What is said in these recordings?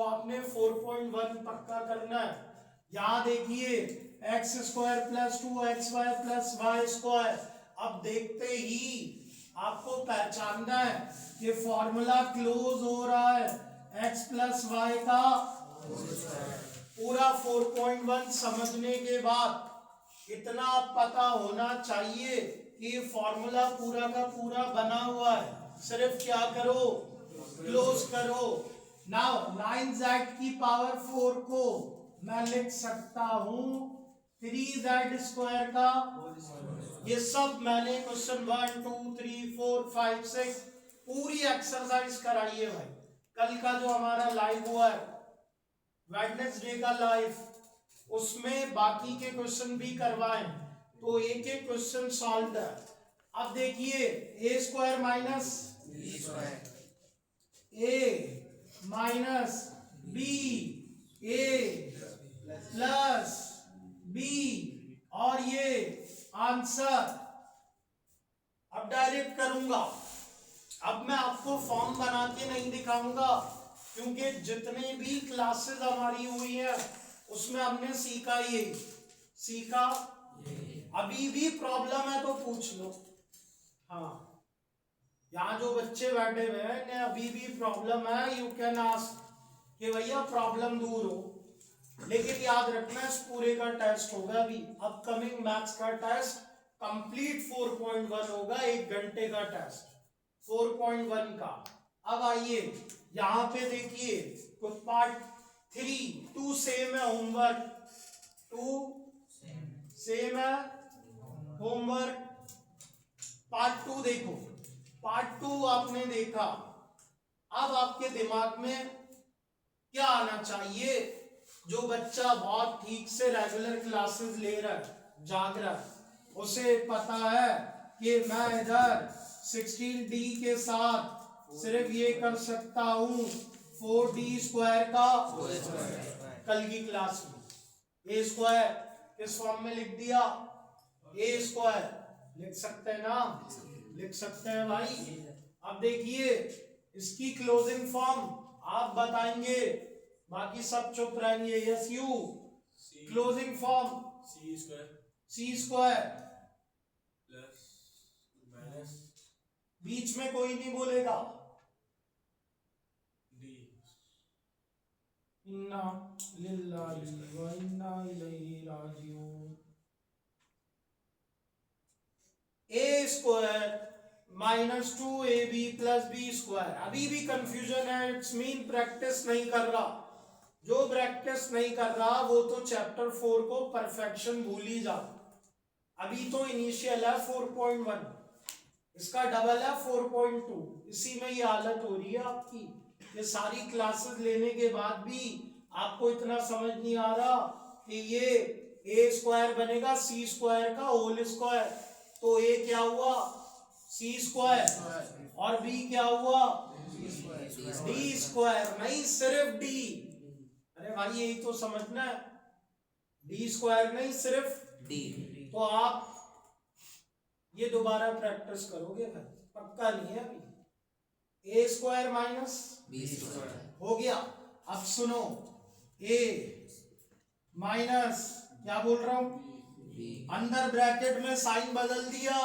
आपने 4.1 पक्का करना है। यहां देखिए X square plus 2xy plus Y square. अब देखते ही आपको पहचानना है कि फॉर्मूला क्लोज हो रहा है x प्लस वाई का पूरा 4.1 समझने के बाद इतना पता होना चाहिए कि फॉर्मूला पूरा का पूरा बना हुआ है, सिर्फ क्या करो क्लोज करो। नाउ 9z की पावर 4 को मैं लिख सकता हूं 3z स्क्वायर का। ये सब मैंने क्वेश्चन 1 2 3 4 5 6 पूरी एक्सरसाइज कराई है भाई। कल का जो हमारा लाइव हुआ है वेडनेसडे का लाइव, उसमें बाकी के क्वेश्चन भी करवाएं, तो एक एक क्वेश्चन सॉल्व है। अब देखिए ए स्क्वायर माइनस ए माइनस बी ए प्लस बी और ये आंसर। अब डायरेक्ट करूंगा। अब मैं आपको फॉर्म बना के नहीं दिखाऊंगा क्योंकि जितने भी क्लासेस हमारी हुई है उसमें हमने सीखा ये सीखा। अभी भी प्रॉब्लम है तो पूछ लो। हाँ, यहाँ जो बच्चे बैठे हुए हैं इन्हें अभी भी प्रॉब्लम है, यू कैन आस्क कि भैया प्रॉब्लम दूर हो। लेकिन याद रखना इस पूरे का टेस्ट होगा अभी अपकमिंग मैथ्स का टेस्ट कंप्लीट 4.1 होगा, 1 घंटे का टेस्ट 4.1 का। अब आइए यहां पे देखिए कुछ पार्ट 3 2 सेम है, होमवर्क 2 सेम है होमवर्क। पार्ट 2 देखो, पार्ट 2 आपने देखा। अब आपके दिमाग में क्या आना चाहिए? जो बच्चा बहुत ठीक से रेगुलर क्लासेस ले रहा है, जाग रहा है, उसे पता है कि मैं इधर 16d के साथ सिर्फ ये कर सकता हूं 4d स्क्वायर का। कल की क्लास में ए स्क्वायर किस फॉर्म में लिख दिया, ए स्क्वायर लिख सकते हैं ना, लिख सकते हैं भाई। अब देखिए इसकी क्लोजिंग फॉर्म आप बताएंगे, बाकी सब चुप रहेंगे। Yes you closing form C square plus minus बीच में कोई नहीं बोलेगा। डी इन्ना लिल्लाहि व इन्ना इलैहि राजिऊन। A square minus 2ab plus B square. अभी भी कंफ्यूजन है, इट्स मीन प्रैक्टिस नहीं कर रहा। जो प्रैक्टिस नहीं कर रहा वो तो चैप्टर 4 को परफेक्शन भूल ही जा। अभी तो इनिशियल है 4.1, इसका डबल है 4.2। इसी में ये हालत हो रही है आपकी। ये सारी क्लासेस लेने के बाद भी आपको इतना समझ नहीं आ रहा कि ये ए स्क्वायर बनेगा सी स्क्वायर का होल स्क्वायर। तो ए क्या हुआ सी स्क्वायर और बी क्या हुआ डी स्क्वायर, नहीं सिर्फ डी। अरे भाई यही तो समझना है, डी स्क्वायर नहीं सिर्फ डी। तो आप ये दोबारा प्रैक्टिस करोगे भाई, पक्का नहीं है अभी। ए स्क्वायर माइनस बी स्क्वायर हो गया। अब सुनो ए माइनस क्या बोल रहा हूं, अंदर ब्रैकेट में साइन बदल दिया,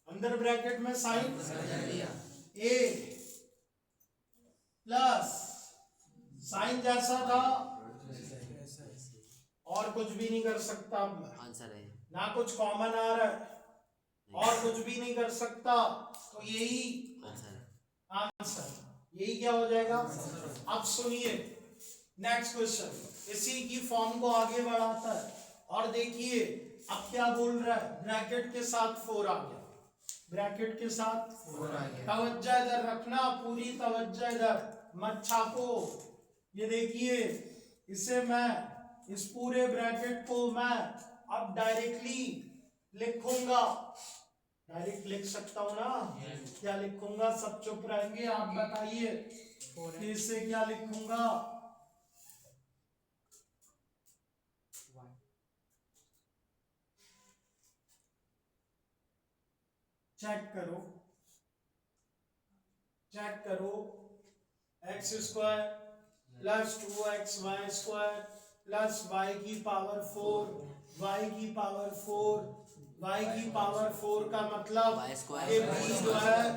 अंदर ब्रैकेट में साइन ए प्लस साइन जैसा था और कुछ भी नहीं कर सकता आंसर है ना, कुछ कॉमन आ रहा है और कुछ भी नहीं कर सकता, तो यही आंसर, यही क्या हो जाएगा। अब सुनिए नेक्स्ट क्वेश्चन इसी की फॉर्म को आगे बढ़ाता है और देखिए अब क्या बोल रहा है, ब्रैकेट के साथ 4 आ गया, ब्रैकेट के साथ 4 आ गया। तवज्जो इधर रखना, पूरी तवज्जो इधर मत छापो। ये देखिए इसे मैं इस पूरे ब्रैकेट को मैं अब डायरेक्टली लिखूंगा, डायरेक्ट लिख सकता हूं ना। क्या लिखूंगा, सब चुप रहेंगे, आप बताइए कि इससे क्या लिखूंगा। चेक करो, चेक करो, x square plus 2xy square plus y की पावर 4 y की पावर 4 y की पावर 4 का मतलब Y square ये b स्क्वायर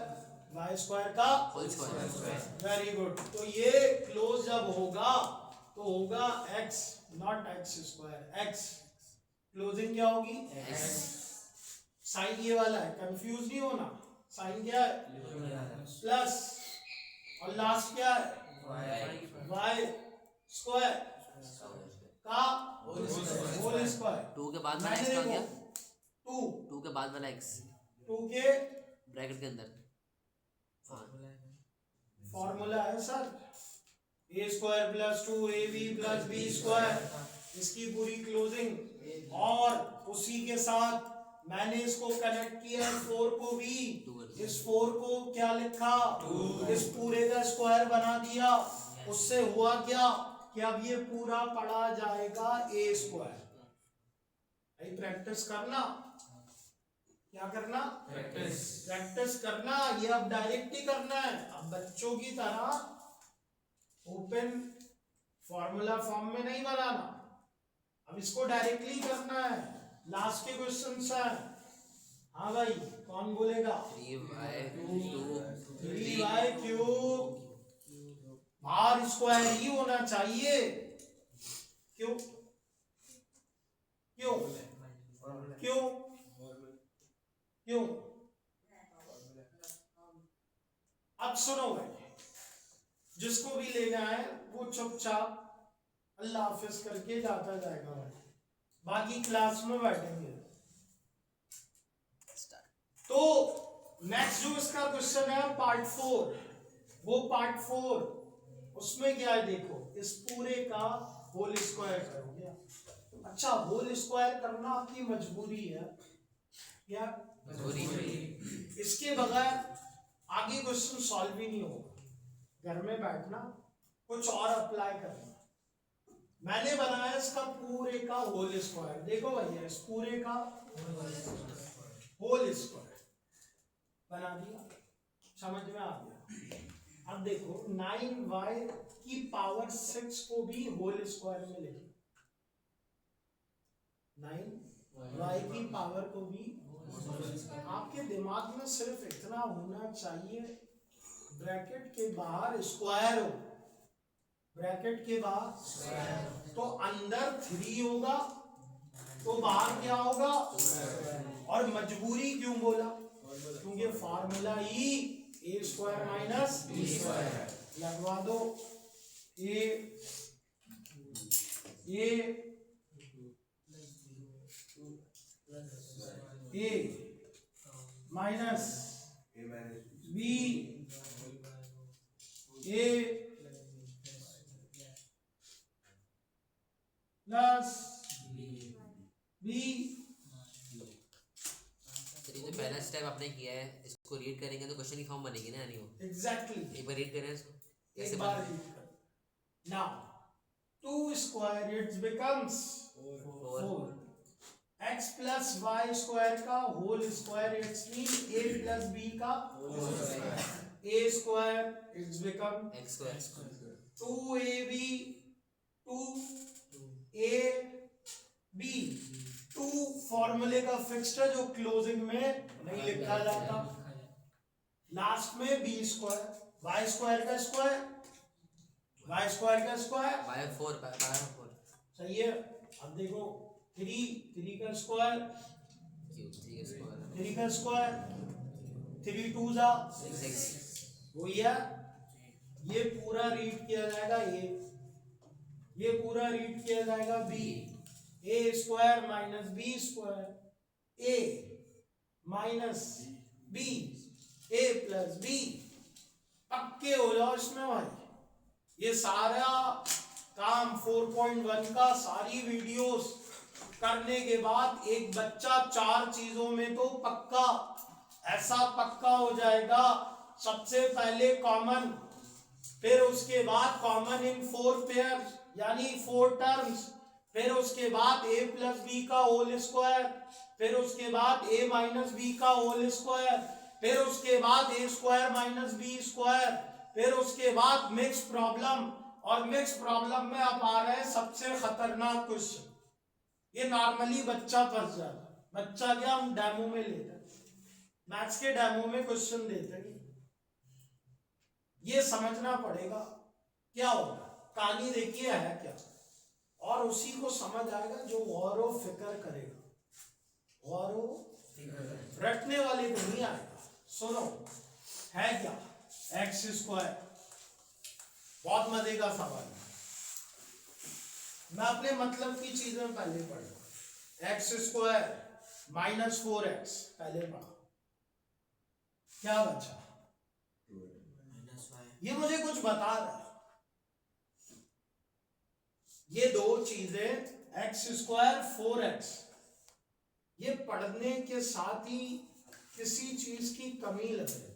y स्क्वायर का होल स्क्वायर। Very good. तो ये क्लोज जब होगा तो होगा x not x square x closing क्या होगी x। साइन ये वाला है, कंफ्यूज नहीं होना। साइन क्या है प्लस और लास्ट क्या है y स्क्वायर का होल स्क्वायर। 2 के बाद वाला x का क्या? 2 के बाद वाला x 2 के ब्रैकेट के अंदर। फॉर्मूला है sir a square plus 2ab plus b square, इसकी पूरी क्लोजिंग। और उसी के साथ मैंने इसको कनेक्ट किया 4 को भी, इस 4 को क्या लिखा इस पूरे का स्क्वायर बना दिया। उससे हुआ क्या कि अब ये पूरा पढ़ा जाएगा a स्क्वायर। प्रैक्टिस करना, क्या करना प्रैक्टिस करना। ये अब डायरेक्ट ही करना है, अब बच्चों की तरह ओपन फॉर्मूला फॉर्म में नहीं बनाना, अब इसको डायरेक्टली करना है। लास्ट के क्वेश्चन है। हाँ भाई कौन बोलेगा 3y क्यूब आर स्क्वायर ही होना चाहिए। क्यों क्यों क्यों क्यों? अब सुनो भाई, जिसको भी लेना है वो चुपचाप अल्लाह हाफिज करके जाता जाएगा भाई, बाकी क्लास में बैठेंगे। तो नेक्स्ट जो इसका क्वेश्चन है पार्ट 4, वो पार्ट 4 उसमें क्या है देखो, इस पूरे का होल स्क्वायर करोगे। अच्छा होल स्क्वायर करना आपकी मजबूरी है, क्या इसके बगैर आगे क्वेश्चन सॉल्व ही नहीं होगा। घर में बैठना कुछ और अप्लाई करना। मैंने बनाया इसका पूरे का होल स्क्वायर। देखो भैया इस पूरे का होल स्क्वायर बना दिया, समझ में आ गया। अब देखो 9y की पावर 6 को भी होल स्क्वायर में लिखो, 9y की पावर को भी। आपके दिमाग में सिर्फ इतना होना चाहिए, ब्रैकेट के बाहर स्क्वायर हो, ब्रैकेट के बाहर तो अंदर 3 होगा तो बाहर क्या होगा। और मजबूरी क्यों बोला, क्योंकि फार्मूला ही ए स्क्वायर माइनस बी स्क्वायर। लगवा दो ए माइनस बी ए प्लस बी। जो पहला स्टेप आपने किया है इसको रीड करेंगे तो क्वेश्चन की फॉर्म बनेगी ना, यानी वो एग्जैक्टली एक बार रीड करें इसको कैसे एक बार रीड कर। Now 2 square it becomes 4, x plus y square का whole square it's mean a plus b का whole square, a square it's become x square 2ab 2ab 2 फॉर्मूले का फिक्स्ड है जो क्लोजिंग में नहीं लिखा जाता। लास्ट में b स्क्वायर, y स्क्वायर का स्क्वायर, y स्क्वायर का स्क्वायर y 4 सही है। अब देखो 3 का स्क्वायर, 3 का स्क्वायर 3 2 जा 6 वही है। ये पूरा रीड किया जाएगा ये पूरा रीड किया जाएगा b, a square minus B square, a minus B a plus B. पक्के हो जाओ इसमें भाई। ये सारा काम 4.1 का सारी वीडियोस करने के बाद एक बच्चा 4 चीजों में तो पक्का ऐसा पक्का हो जाएगा। सबसे पहले कॉमन, फिर उसके बाद कॉमन इन 4 पेयर्स यानी 4 टर्म्स, फिर उसके बाद a प्लस बी का होल स्क्वायर, फिर उसके बाद a माइनस बी का होल स्क्वायर, फिर उसके बाद a square minus B square, फिर उसके बाद मिक्स प्रॉब्लम, और मिक्स प्रॉब्लम में आप आ रहे हैं सबसे खतरनाक क्वेश्चन। ये नॉर्मली बच्चा फंस जाता है। बच्चा क्या, हम डेमो में लेते हैं, मैथ्स के डेमो में क्वेश्चन देते हैं। ये समझना पड़ेगा क्या होगा, कहानी देखिए है क्या, और उसी को समझ आएगा जो गौर फिक्र करेगा। गौर रटने वाले को नहीं आएगा। सुनो, है क्या, एक्स स्क्वायर, बहुत मजे का सवाल है। मैं अपने मतलब की चीजें पहले पढ़ूंगा। एक्स स्क्वायर माइनस 4x पहले पढ़ा, क्या बचा, ये मुझे कुछ बता रहा है। ये दो चीजें एक्स स्क्वायर 4x, ये पढ़ने के साथ ही किसी चीज की कमी लग रही है।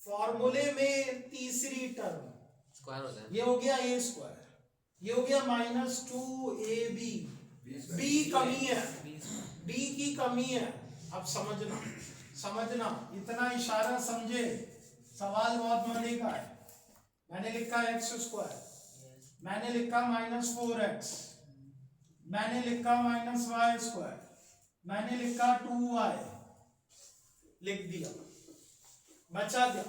फॉर्मूले में तीसरी टर्म स्क्वायर होता है, ये हो गया ए स्क्वायर, ये हो गया -2ab, बी कमी है, बी की कमी है। अब समझना इतना इशारा समझे, सवाल बहुत मजे का है। मैंने लिखा एक्स स्क्वायर, मैंने लिखा -4x, मैंने लिखा -y स्क्वायर, मैंने लिखा 2y, लिख दिया, बचा क्या,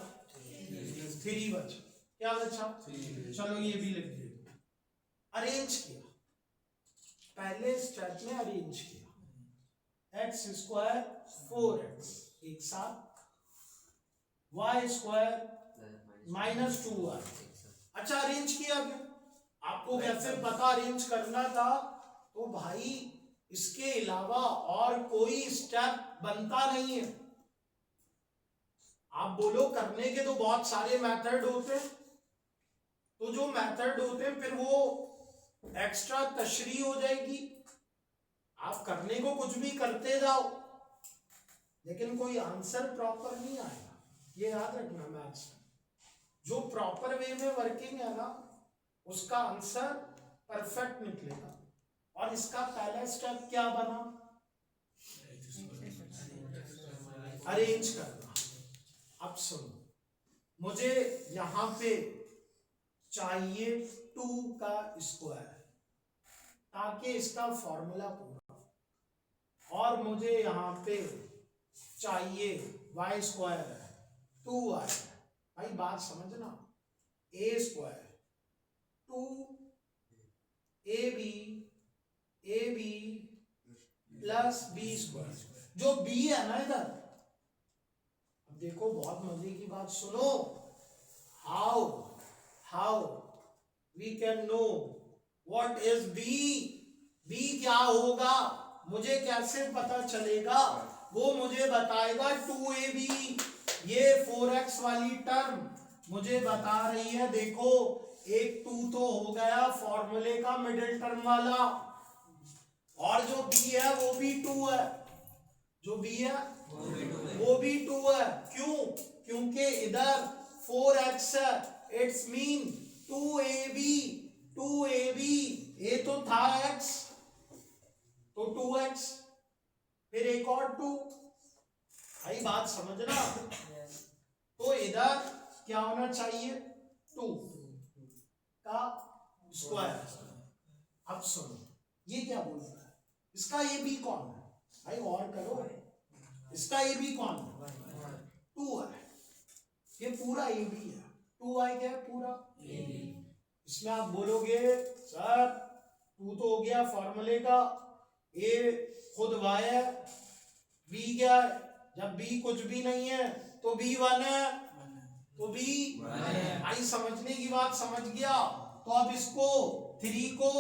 3 बचा, क्या बचा, चलो ये भी लिख दिया। अरेंज किया, पहले स्टेप में अरेंज किया, एक्स स्क्वायर 4x एक साथ, y स्क्वायर -2y। अच्छा, अरेंज किया क्या, आपको कैसे पता अरेंज करना था, तो भाई इसके अलावा और कोई स्टेप बनता नहीं है। आप बोलो करने के तो बहुत सारे मेथड होते हैं, तो जो मेथड होते हैं फिर वो एक्स्ट्रा तशरीह हो जाएगी। आप करने को कुछ भी करते जाओ लेकिन कोई आंसर प्रॉपर नहीं आएगा, ये याद रखना। मैथ्स जो प्रॉपर वे में वर्किंग है ना, उसका आंसर परफेक्ट निकलेगा। और इसका पहला स्टेप क्या बना, अरेंज करना। अब सुनो, मुझे यहां पे चाहिए 2 का स्क्वायर ताकि इसका फॉर्मूला पूरा, और मुझे यहां पे चाहिए y स्क्वायर है 2y। भाई बात समझना, a square 2ab plus b square, जो b है ना इधर। अब देखो बहुत मजे की बात सुनो, how we can know what is b क्या होगा, मुझे कैसे पता चलेगा, वो मुझे बताएगा 2ab। ये 4x वाली टर्म मुझे बता रही है, देखो एक 2 तो हो गया फॉर्मूले का मिडिल टर्म वाला, और जो b है वो भी 2 है, जो b है वो भी 2 है। क्यों, क्योंकि इधर 4x है, इट्स मीन 2ab, a तो था x, तो 2x, फिर एक और 2। भाई बात समझना, तो इधर क्या होना चाहिए, 2 का स्क्वायर। अब सुनो, ये क्या बोल रहा है, इसका ये भी कौन है, भाई और करो, इसका ये भी कौन है, 2 है, ये पूरा ए बी है, 2y क्या है, पूरा ए बी। इसमें आप बोलोगे सर 2 तो हो गया फॉर्मूले का, a खुद y है, b क्या है, जब b कुछ भी नहीं है तो b 1 है, तो b भाई समझने की बात समझ गया। तो अब इसको 3 को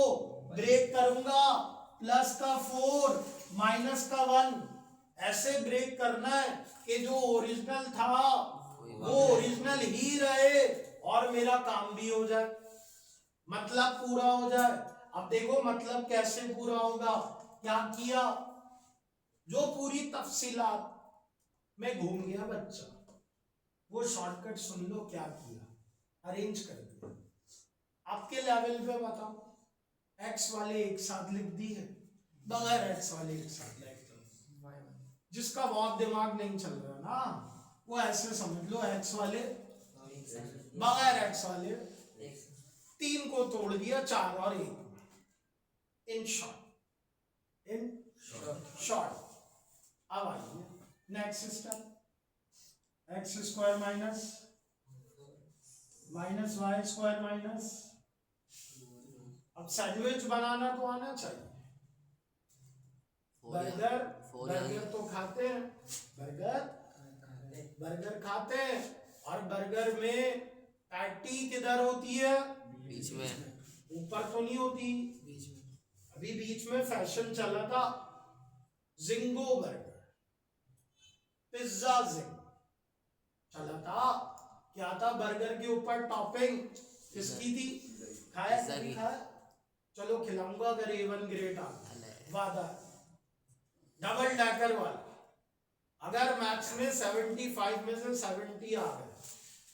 ब्रेक करूंगा, प्लस का 4 माइनस का 1, ऐसे ब्रेक करना है कि जो ओरिजिनल था वो ओरिजिनल ही रहे और मेरा काम भी हो जाए, मतलब पूरा हो जाए। अब देखो मतलब कैसे पूरा होगा, क्या किया, जो पूरी तफसीलात में घूम गया बच्चा, वो शॉर्टकट सुन लो, क्या किया, अरेंज कर दिया। आपके लेवल पे बताओ, एक्स वाले एक साथ लिख दिए, बगैर एक्स वाले एक साथ लिख दो। जिसका बहुत दिमाग नहीं चल रहा ना, वो ऐसे समझ लो एक्स वाले बगैर एक्स वाले 3 को तोड़ दिया 4 और 1 इन शॉर्ट। अब आइए next step, X square minus Y square minus, अब सैंडविच बनाना तो आना चाहिए। बर्गर तो खाते हैं, बर्गर खाते हैं, और बर्गर में पैटी किधर होती है? बीच में, ऊपर तो नहीं होती। अभी बीच में फैशन चला था जिंगो बर्गर, पिज्जा जिंग चला था। क्या था? बर्गर के ऊपर टॉपिंग किसकी थी? खाया कि नहीं खाया? चलो खिलाऊंगा अगर A1 ग्रेड आ वादा। डबल डैकर वाला, अगर मैथ्स में 75 में से 70 आ गए,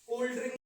कोल्ड ड्रिंक